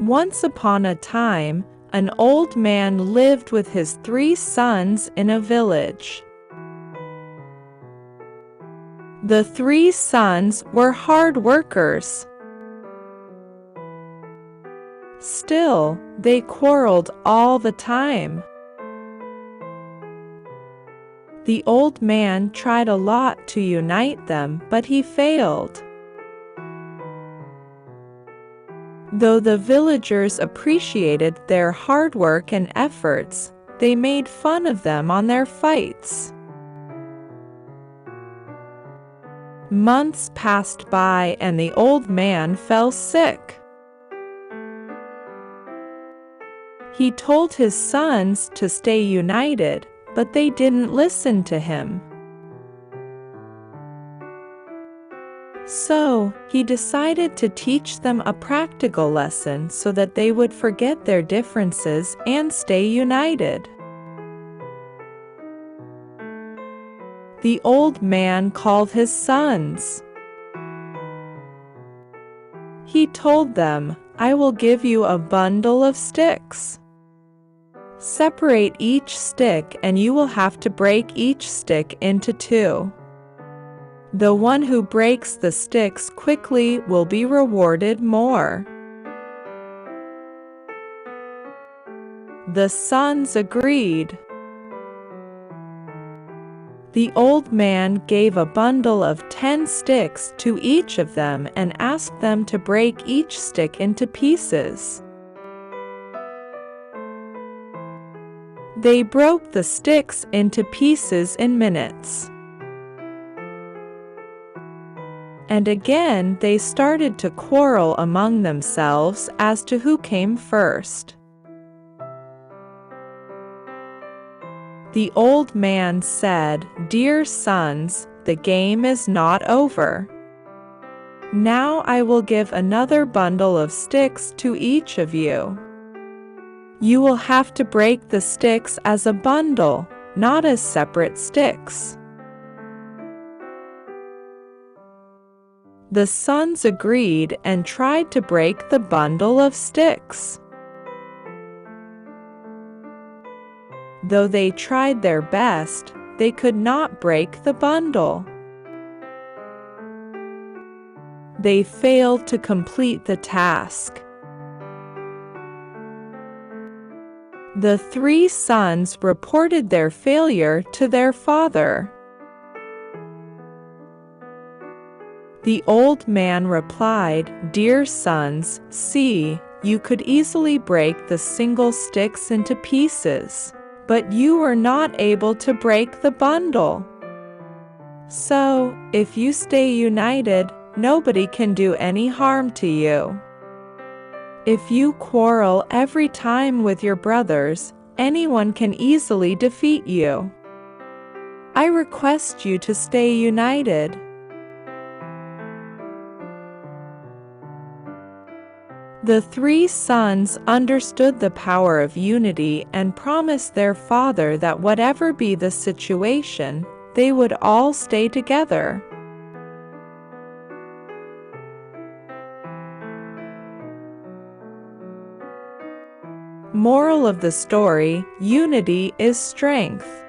Once upon a time, an old man lived with his 3 sons in a village. The 3 sons were hard workers. Still, they quarreled all the time. The old man tried a lot to unite them, but he failed. Though the villagers appreciated their hard work and efforts, they made fun of them on their fights. Months passed by and the old man fell sick. He told his sons to stay united, but they didn't listen to him. So, he decided to teach them a practical lesson so that they would forget their differences and stay united. The old man called his sons. He told them, "I will give you a bundle of sticks. Separate each stick and you will have to break each stick into 2. The one who breaks the sticks quickly will be rewarded more." The sons agreed. The old man gave a bundle of 10 sticks to each of them and asked them to break each stick into pieces. They broke the sticks into pieces in minutes. And again they started to quarrel among themselves as to who came first. The old man said, "Dear sons, the game is not over. Now I will give another bundle of sticks to each of you. You will have to break the sticks as a bundle, not as separate sticks." The sons agreed and tried to break the bundle of sticks. Though they tried their best, they could not break the bundle. They failed to complete the task. The 3 sons reported their failure to their father. The old man replied, "Dear sons, see, you could easily break the single sticks into pieces, but you were not able to break the bundle. So, if you stay united, nobody can do any harm to you. If you quarrel every time with your brothers, anyone can easily defeat you. I request you to stay united." The 3 sons understood the power of unity and promised their father that whatever be the situation, they would all stay together. Moral of the story: unity is strength.